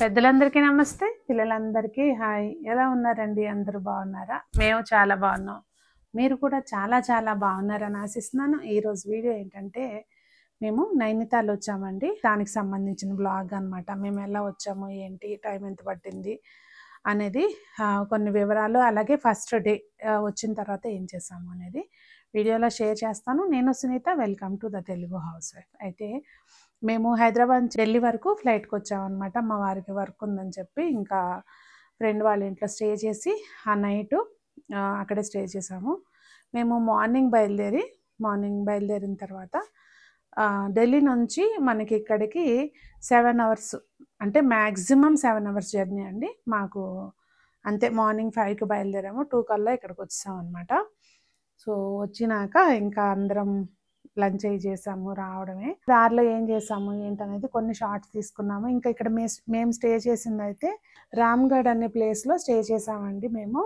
పెద్దలందరికీ నమస్తే, పిల్లలందరికీ హాయ్. ఎలా ఉన్నారండి? అందరూ బాగున్నారా? మేము చాలా బాగున్నాం. మీరు కూడా చాలా చాలా బాగున్నారని ఆశిస్తున్నాను. ఈరోజు వీడియో ఏంటంటే, మేము నైనితాల్ వచ్చామండి. దానికి సంబంధించిన బ్లాగ్ అనమాట. మేము ఎలా వచ్చాము, ఏంటి, టైం ఎంత పట్టింది అనేది కొన్ని వివరాలు, అలాగే ఫస్ట్ డే వచ్చిన తర్వాత ఏం చేసాము అనేది వీడియోలో షేర్ చేస్తాను. నేను Sunitha, welcome to the Telugu housewife. అయితే మేము హైదరాబాద్ నుంచి ఢిల్లీ వరకు ఫ్లైట్కి వచ్చామన్నమాట. మా వారికి వర్క్ ఉందని చెప్పి ఇంకా ఫ్రెండ్ వాళ్ళ ఇంట్లో స్టే చేసి ఆ నైటు అక్కడే స్టే చేసాము. మేము మార్నింగ్ బయలుదేరిన తర్వాత ఢిల్లీ నుంచి మనకి ఇక్కడికి 7 అవర్స్, అంటే మ్యాక్సిమం 7 అవర్స్ జర్నీ అండి మాకు. అంతే, మార్నింగ్ 5కి బయలుదేరాము, 2 కల్లా ఇక్కడికి వచ్చాము అనమాట. సో వచ్చినాక ఇంకా అందరం లంచ్ అయి చేసాము, రావడమే. దారిలో ఏం చేసాము ఏంటనేది కొన్ని షార్ట్స్ తీసుకున్నాము. ఇంకా ఇక్కడ మేము స్టే చేసింది అయితే రామ్గఢ్ అనే ప్లేస్లో స్టే చేసామండి మేము.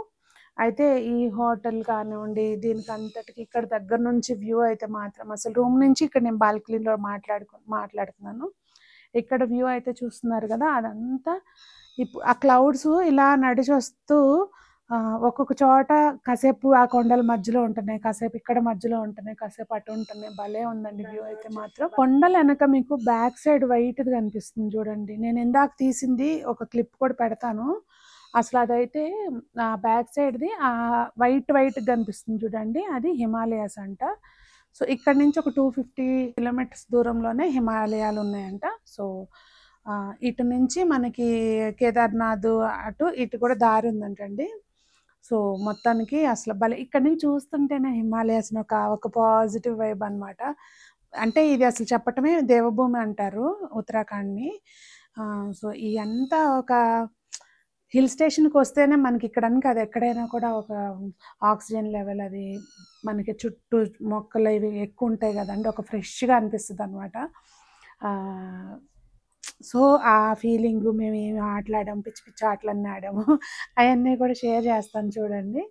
అయితే ఈ హోటల్ కానివ్వండి, దీనికి అంతటికి ఇక్కడ దగ్గర నుంచి వ్యూ అయితే మాత్రం అసలు రూమ్ నుంచి ఇక్కడ నేను బాల్కనీలో మాట్లాడుతున్నాను. ఇక్కడ వ్యూ అయితే చూస్తున్నారు కదా, అదంతా ఇప్పుడు ఆ క్లౌడ్స్ ఇలా నడిచి వస్తూ ఒక్కొక్క చోట కాసేపు ఆ కొండల మధ్యలో ఉంటున్నాయి, కాసేపు ఇక్కడ మధ్యలో ఉంటున్నాయి, కాసేపు అటు ఉంటున్నాయి. భలే ఉందండి వ్యూ అయితే మాత్రం. కొండల వెనక మీకు బ్యాక్ సైడ్ వైట్ది కనిపిస్తుంది చూడండి. నేను ఇందాక తీసింది ఒక క్లిప్ కూడా పెడతాను. అసలు అదైతే ఆ బ్యాక్ సైడ్ది ఆ వైట్ కనిపిస్తుంది చూడండి, అది హిమాలయాస్ అంట. సో ఇక్కడ నుంచి ఒక 250 కిలోమీటర్స్ దూరంలోనే హిమాలయాలు ఉన్నాయంట. సో ఇటు నుంచి మనకి కేదార్నాథ్ అటు ఇటు కూడా దారి ఉందంటండి. సో మొత్తానికి అసలు భలే, ఇక్కడ నుంచి చూస్తుంటేనే హిమాలయాస్ ఒక పాజిటివ్ వైబ్ అనమాట. అంటే ఇది అసలు చెప్పటమే దేవభూమి అంటారు ఉత్తరాఖండ్ని. సో ఈ అంతా ఒక హిల్ స్టేషన్కి వస్తేనే మనకి ఇక్కడ అది ఎక్కడైనా కూడా ఒక ఆక్సిజన్ లెవెల్, అది మనకి చుట్టూ మొక్కలు ఇవి ఎక్కువ ఉంటాయి కదండి, ఒక ఫ్రెష్గా అనిపిస్తుంది అనమాట. సో ఆ ఫీలింగ్, మేము ఏమి ఆటలాడాము, పిచ్చి పిచ్చి ఆటలన్నీ ఆడాము, అవన్నీ కూడా షేర్ చేస్తాను చూడండి.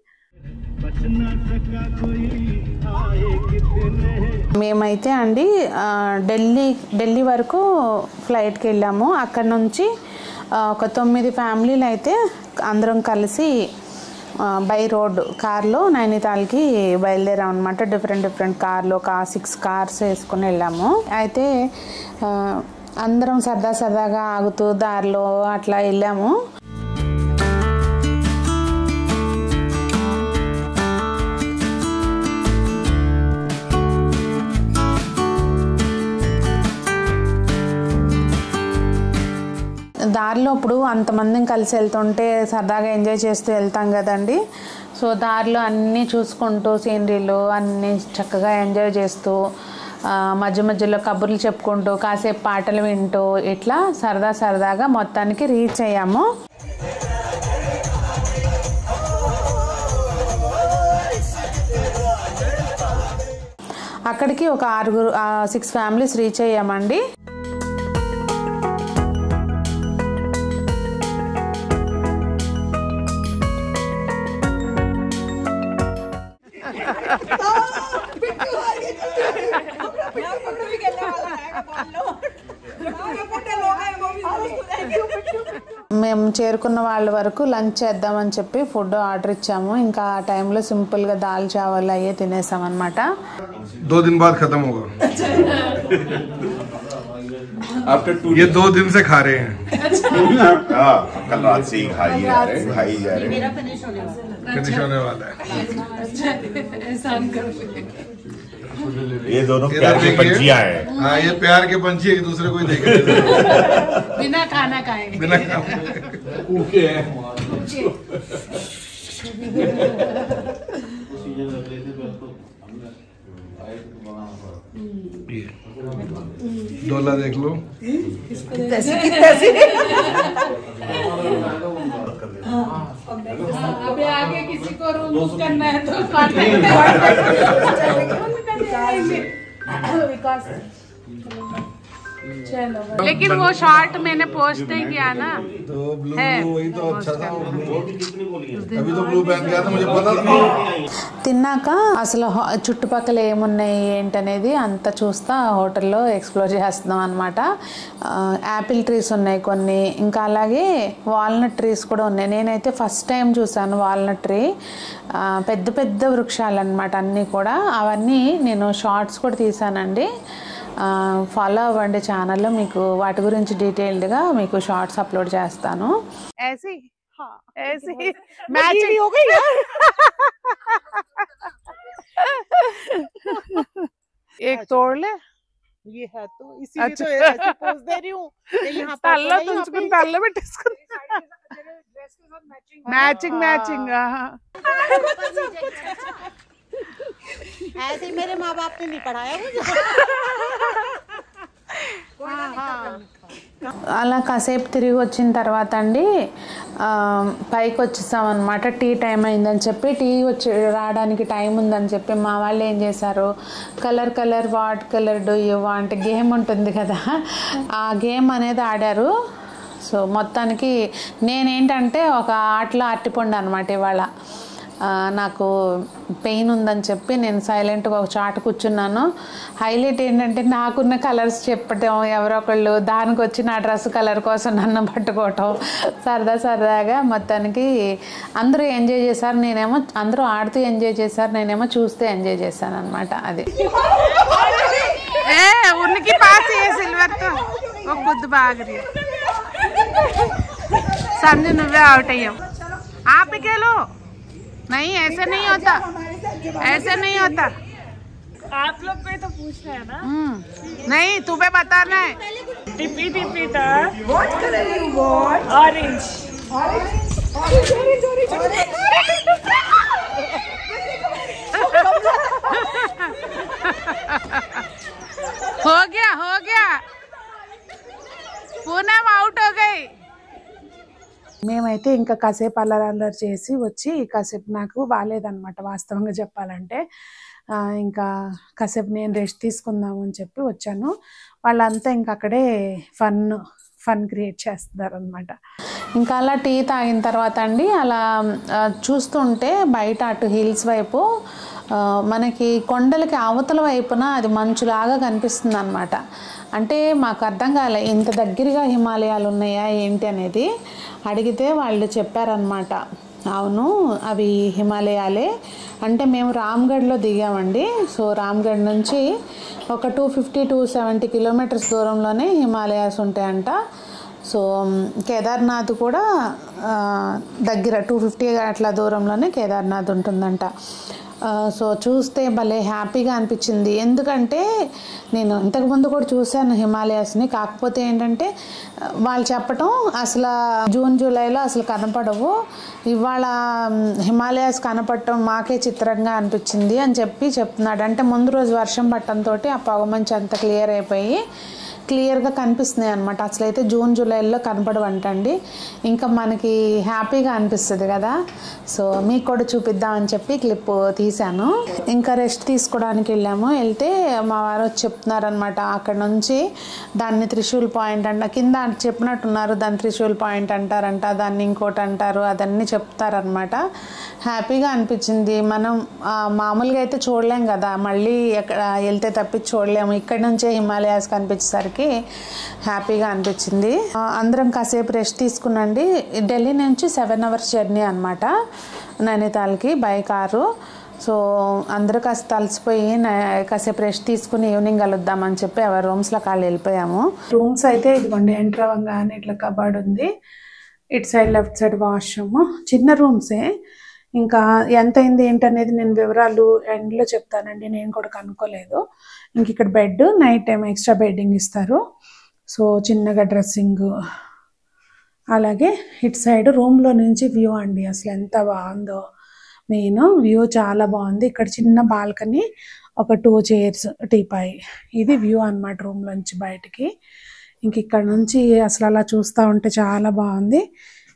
మేమైతే అండి ఢిల్లీ వరకు ఫ్లైట్కి వెళ్ళాము. అక్కడ నుంచి ఒక 9 ఫ్యామిలీలు అయితే అందరం కలిసి బై రోడ్ కార్లో నైనితాల్కి బయలుదేరాం అనమాట. డిఫరెంట్ కార్లో 6 కార్స్ వేసుకుని వెళ్ళాము. అయితే అందరం సరదాగా ఆగుతూ దారిలో అట్లా వెళ్ళాము. దారిలో ఇప్పుడు అంతమందిని కలిసి వెళ్తుంటే సరదాగా ఎంజాయ్ చేస్తూ వెళ్తాం కదండి. సో దారిలో అన్నీ చూసుకుంటూ సీనరీలు అన్నీ చక్కగా ఎంజాయ్ చేస్తూ మధ్యలో కబుర్లు చెప్పుకుంటూ కాసేపు పాటలు వింటూ ఇట్లా సరదాగా మొత్తానికి రీచ్ అయ్యాము. అక్కడికి ఒక 6 ఫ్యామిలీస్ రీచ్ అయ్యామండి. మేము చేరుకున్న వాళ్ళ వరకు లంచ్ చేద్దామని చెప్పి ఫుడ్ ఆర్డర్ ఇచ్చాము. ఇంకా ఆ టైంలో సింపుల్గా దాల్ చావల్ అయ్యే తినేసాం అనమాట. 2 दिन बाद खत्म होगा। ये 2 दिन से खा रहे हैं। कल रात से ही खाई जा रहे मेरा फिनिश होने वाला है। ये दोनों प्यार की पंछियां हैं। हाँ, ये प्यार के पंछी एक दूसरे को ही देख बिना खाना खाएंगे। बिना खाना ओके है। डोला देख लो। अभी आगे किसी को रूम करना है तो चलो लेकिन वो शॉर्ट मैंने पोस्ट नहीं किया ना तो ब्लू वही तो अच्छा था अभी तो ब्लू पहन गया था मुझे पता था తిన్నాక అసలు చుట్టుపక్కల ఏమున్నాయి ఏంటనేది అంతా చూస్తా హోటల్లో ఎక్స్ప్లోర్ చేస్తున్నాం అనమాట. యాపిల్ ట్రీస్ ఉన్నాయి కొన్ని, ఇంకా అలాగే వాల్నట్ ట్రీస్ కూడా ఉన్నాయి. నేనైతే ఫస్ట్ టైం చూసాను వాల్నట్ ట్రీ. పెద్ద పెద్ద వృక్షాలు అనమాట అన్నీ కూడా. అవన్నీ నేను షార్ట్స్ కూడా తీసానండి. ఫాలో అవ్వండి ఛానల్లో, మీకు వాటి గురించి డీటెయిల్డ్గా మీకు షార్ట్స్ అప్లోడ్ చేస్తాను. ऐसी मैचिंग हो गई यार एक तोड़ ले ये है तो इसीलिए तो ऐसे पोज दे रही हूँ यहाँ पर तल्ला तुंచుకుని తల్ల పెట్టేసుకుని मैचिंग मैचिंग ऐसे ही मेरे माँ बाप ने नहीं पढ़ाया मुझे అలా కాసేపు తిరిగి వచ్చిన తర్వాత అండి పైకి వచ్చేసాం అనమాట. టీ టైం అయిందని చెప్పి, టీ వచ్చి రావడానికి టైం ఉందని చెప్పి మా వాళ్ళు ఏం చేశారు, colour what colour do you want game ఉంటుంది కదా, ఆ గేమ్ అనేది ఆడారు. సో మొత్తానికి నేనేంటంటే ఒక ఆటలో అట్టిపండు అనమాట. ఇవాళ నాకు పెయిన్ ఉందని చెప్పి నేను సైలెంట్గా ఒక చాటు కూర్చున్నాను. హైలైట్ ఏంటంటే నాకున్న కలర్స్ చెప్పటం, ఎవరో ఒకళ్ళు దానికి వచ్చి నా డ్రెస్ కలర్ కోసం నన్ను పట్టుకోవటం, సరదాగా మొత్తానికి అందరూ ఎంజాయ్ చేశారు. నేనేమో అందరూ ఆడుతూ ఎంజాయ్ చేశారు, నేనేమో చూస్తూ ఎంజాయ్ చేశాను అనమాట. అది ఉనికి పాస్ సిల్వర్తో ఒక పొద్దు బాగా సంజు నువ్వే అవుట్ అయ్యావు. ఆపికేలో नहीं ऐसे नहीं होता, ऐसे नहीं होता. आप लोग को तो पूछना है ना. नहीं तुम्हें बताना है. टिपी था ऑरेंज हो गया पूनम आउट हो गई. మేమైతే ఇంకా కాసేపు అల్లరి చేసి వచ్చి కాసేపు నాకు బాగాలేదనమాట వాస్తవంగా చెప్పాలంటే. ఇంకా కాసేపు నేను రెస్ట్ తీసుకుందాము అని చెప్పి వచ్చాను. వాళ్ళంతా ఇంకా అక్కడే ఫన్ క్రియేట్ చేస్తున్నారు అనమాట. ఇంకా అలా టీ తాగిన తర్వాత అండి అలా చూస్తుంటే బయట అటు హిల్స్ వైపు మనకి కొండలకి అవతల వైపున అది మంచులాగా కనిపిస్తుంది అనమాట. అంటే మాకు అర్థం కాలే ఇంత దగ్గరగా హిమాలయాలు ఉన్నాయా ఏంటి అనేది. అడిగితే వాళ్ళు చెప్పారనమాట, అవును అవి హిమాలయాలే. అంటే మేము రామ్గఢ్లో దిగామండి. సో రామ్గఢ్ నుంచి ఒక 250-270 కిలోమీటర్స్ దూరంలోనే హిమాలయాస్ ఉంటాయంట. సో కేదార్నాథ్ కూడా దగ్గర 250 అట్లా దూరంలోనే కేదార్నాథ్ ఉంటుందంట. సో చూస్తే భలే హ్యాపీగా అనిపించింది. ఎందుకంటే నేను ఇంతకుముందు కూడా చూశాను హిమాలయాస్ని, కాకపోతే ఏంటంటే వాళ్ళు చెప్పటం అసలు జూన్ జూలైలో అసలు కనపడవు, ఇవాళ హిమాలయాస్ కనపడటం మాకే చిత్రంగా అనిపించింది అని చెప్తున్నాడు. అంటే ముందు రోజు వర్షం పట్టడంతో ఆ పొగమంచు అంతా క్లియర్ అయిపోయి క్లియర్గా కనిపిస్తున్నాయి అనమాట. అసలైతే జూన్ జూలైలో కనపడవంటండి. ఇంకా మనకి హ్యాపీగా అనిపిస్తుంది కదా. సో మీకు కూడా చూపిద్దామని చెప్పి క్లిప్ తీశాను. ఇంకా రెస్ట్ తీసుకోవడానికి వెళ్తే మా వారు వచ్చి చెప్తున్నారనమాట, అక్కడ నుంచి దాన్ని త్రిశూల్ పాయింట్ అంట, కింద చెప్పినట్టున్నారు దాన్ని త్రిశూల్ పాయింట్ అంటారంట, దాన్ని ఇంకోటి అంటారు, అదన్నీ చెప్తారనమాట. హ్యాపీగా అనిపించింది. మనం మామూలుగా అయితే చూడలేం కదా, మళ్ళీ ఎక్కడ వెళ్తే తప్పించి చూడలేము. ఇక్కడ నుంచే హిమాలయాస్ కనిపించేసరికి హ్యాపీగా అనిపించింది. అందరం కాసేపు రెస్ట్ తీసుకునండి. ఢిల్లీ నుంచి 7 hours జర్నీ అనమాట నైనితాల్కి బై కారు. సో అందరూ కాస్త తలసిపోయి కాసేపు రెస్ట్ తీసుకుని ఈవినింగ్ కలుద్దామని చెప్పి ఎవరి రూమ్స్లోకి వాళ్ళు వెళ్ళిపోయాము. రూమ్స్ అయితే ఇదిగోండి, ఎంటర్ అవ్వగానే ఇట్లా కబర్డ్ ఉంది, ఇటు సైడ్ లెఫ్ట్ సైడ్ వాష్రూమ్, చిన్న రూమ్సే. ఇంకా ఎంత అయింది ఏంటనేది నేను వివరాలు ఎండ్లో చెప్తానండి, నేను కూడా కనుక్కోలేదు. ఇంక ఇక్కడ bed, night time extra bedding ఇస్తారు. సో చిన్నగా డ్రెస్సింగ్, అలాగే ఇటు సైడ్ రూమ్లో నుంచి వ్యూ అండి, అసలు ఎంత బాగుందో. మెయిన్ వ్యూ చాలా బాగుంది. ఇక్కడ చిన్న బాల్కనీ, ఒక 2 chairs, టీపాయ్, ఇది వ్యూ అనమాట రూమ్లోంచి బయటికి. ఇంక ఇక్కడ నుంచి అసలు అలా చూస్తూ ఉంటే చాలా బాగుంది.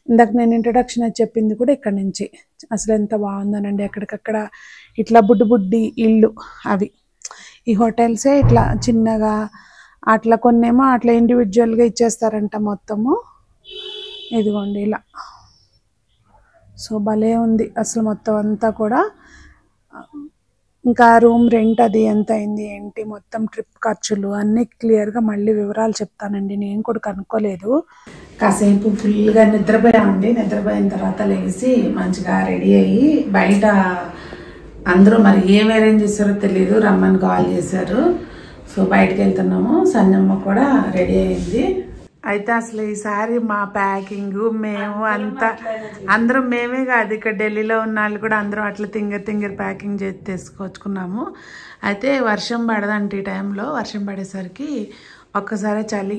ఇందాక నేను ఇంట్రడక్షన్ అది చెప్పింది కూడా ఇక్కడ నుంచి. అసలు ఎంత బాగుందనండి. ఎక్కడికక్కడ ఇట్లా బుడ్డి ఇల్లు, అవి ఈ హోటల్సే ఇట్లా చిన్నగా అట్లా కొన్నేమో అట్లా ఇండివిజువల్గా ఇచ్చేస్తారంట మొత్తము. ఇదిగోండి ఇలా. సో భలే ఉంది అసలు మొత్తం అంతా కూడా. ఇంకా రూమ్ రెంట్ అది ఎంత అయింది ఏంటి, మొత్తం ట్రిప్ ఖర్చులు అన్నీ క్లియర్గా మళ్ళీ వివరాలు చెప్తానండి. నేను కూడా కనుక్కోలేదు. కాసేపు ఫుల్గా నిద్రపోయామండి. నిద్రపోయిన తర్వాత లేచి మంచిగా రెడీ అయ్యి బయట అందరూ మరి ఏం అరేంజ్ చేశారో తెలియదు, రమ్మని కాల్ చేశారు. సో బయటకు వెళ్తున్నాము. సంజమ్మ కూడా రెడీ అయింది. అయితే అసలు ఈసారి మా ప్యాకింగ్ మేము అంతా అందరం మేమే కాదు, ఇక్కడ ఢిల్లీలో ఉన్న వాళ్ళు కూడా అందరం అట్లా తింగర్ ప్యాకింగ్ చేసి తీసుకొచ్చుకున్నాము. అయితే వర్షం పడదంటే ఈ టైంలో వర్షం పడేసరికి ఒక్కసారి చలి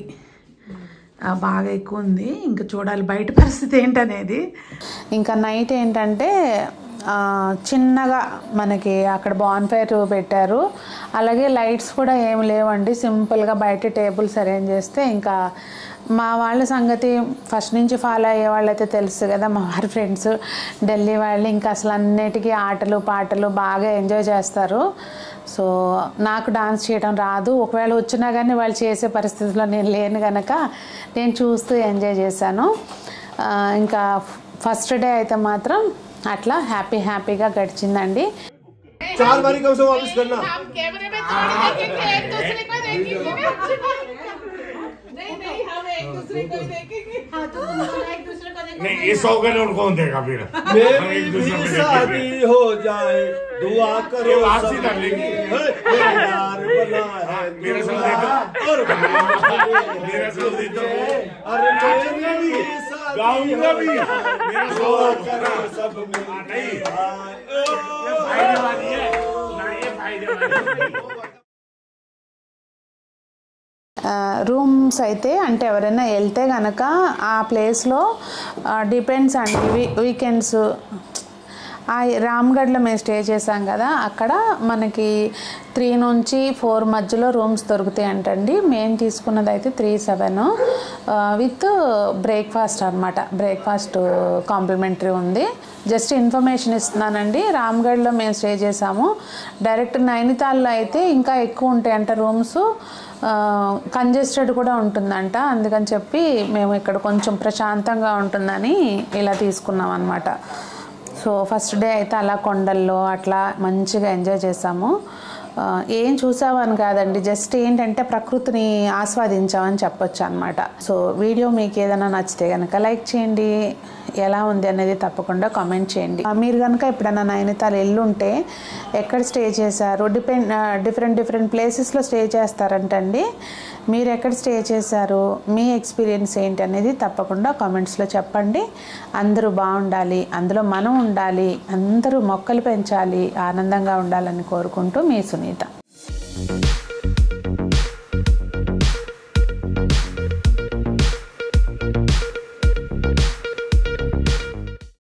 బాగా ఎక్కువ ఉంది. ఇంకా చూడాలి బయట పరిస్థితి ఏంటనేది. ఇంకా నైట్ ఏంటంటే చిన్నగా మనకి అక్కడ బాన్ఫైర్ పెట్టారు. అలాగే లైట్స్ కూడా ఏమి లేవండి, సింపుల్గా బయట టేబుల్స్ అరేంజ్ చేస్తే. ఇంకా మా వాళ్ళ సంగతి ఫస్ట్ నుంచి ఫాలో అయ్యే వాళ్ళైతే తెలుసు కదా, మా వారి ఫ్రెండ్స్ ఢిల్లీ వాళ్ళు ఇంకా అసలు అన్నిటికీ ఆటలు పాటలు బాగా ఎంజాయ్ చేస్తారు. సో నాకు డాన్స్ చేయడం రాదు, ఒకవేళ వచ్చినా కానీ వాళ్ళు చేసే పరిస్థితిలో నేను లేను కనుక నేను చూస్తూ ఎంజాయ్ చేశాను. ఇంకా ఫస్ట్ డే అయితే మాత్రం అట్లా హ్యాపీగా గడిచిందండి. चार बारी कम से वापस करना। हम कैमरे में थोड़ी देखेंगे, एक दूसरे को देखेंगे। नहीं हम एक दूसरे को देखेंगे। हाँ तो तुम दोनों एक दूसरे को देखो। नहीं ये 100 गन और कौन देगा फिर? मेरी भी शादी हो जाए, दुआ करो वापसी कर लेंगे। यार बना है मेरा सब देखो और मेरा सब देखो। अरे मेरी भी शादी गाऊंगा भी मेरा दुआ सब करो सब नहीं मिल फायदे वाली है ना, ये फायदे वाली है। రూమ్స్ అయితే అంటే ఎవరైనా వెళ్తే కనుక ఆ ప్లేస్లో డిపెండ్స్ అండి. వీకెండ్స్ రామ్గఢ్లో మేము స్టే చేసాం కదా, అక్కడ మనకి 3 నుంచి 4 మధ్యలో రూమ్స్ దొరుకుతాయి అంటండి. మేము తీసుకున్నది అయితే 3-7 విత్ బ్రేక్ఫాస్ట్ అనమాట. బ్రేక్ఫాస్ట్ కాంప్లిమెంటరీ ఉంది. జస్ట్ ఇన్ఫర్మేషన్ ఇస్తున్నానండి. రామ్గఢ్లో మేము స్టే చేసాము. డైరెక్ట్ నైనితాల్లో అయితే ఇంకా ఎక్కువ ఉంటాయంట రూమ్స్, కంజెస్టెడ్ కూడా ఉంటుందంట. అందుకని చెప్పి మేము ఇక్కడ కొంచెం ప్రశాంతంగా ఉంటుందని ఇలా తీసుకున్నాం అన్నమాట. సో ఫస్ట్ డే అయితే అలా కొండల్లో అట్లా మంచిగా ఎంజాయ్ చేసాము. ఏం చూసామని కాదండి, జస్ట్ ఏంటంటే ప్రకృతిని ఆస్వాదించామని చెప్పొచ్చు అనమాట. సో వీడియో మీకు ఏదైనా నచ్చితే కనుక లైక్ చేయండి, ఎలా ఉంది అనేది తప్పకుండా కామెంట్ చేయండి. మీరు కనుక ఎప్పుడైనా నైనితాల్ ఎల్లుంటే ఎక్కడ స్టే చేశారు, డిఫరెంట్ ప్లేసెస్లో స్టే చేస్తారంటండి. మీరు ఎక్కడ స్టే చేశారు, మీ ఎక్స్పీరియన్స్ ఏంటి అనేది తప్పకుండా కామెంట్స్లో చెప్పండి. అందరూ బాగుండాలి, అందులో మనం ఉండాలి, అందరూ మొక్కలు పెంచాలి, ఆనందంగా ఉండాలని కోరుకుంటూ మీ సునీత.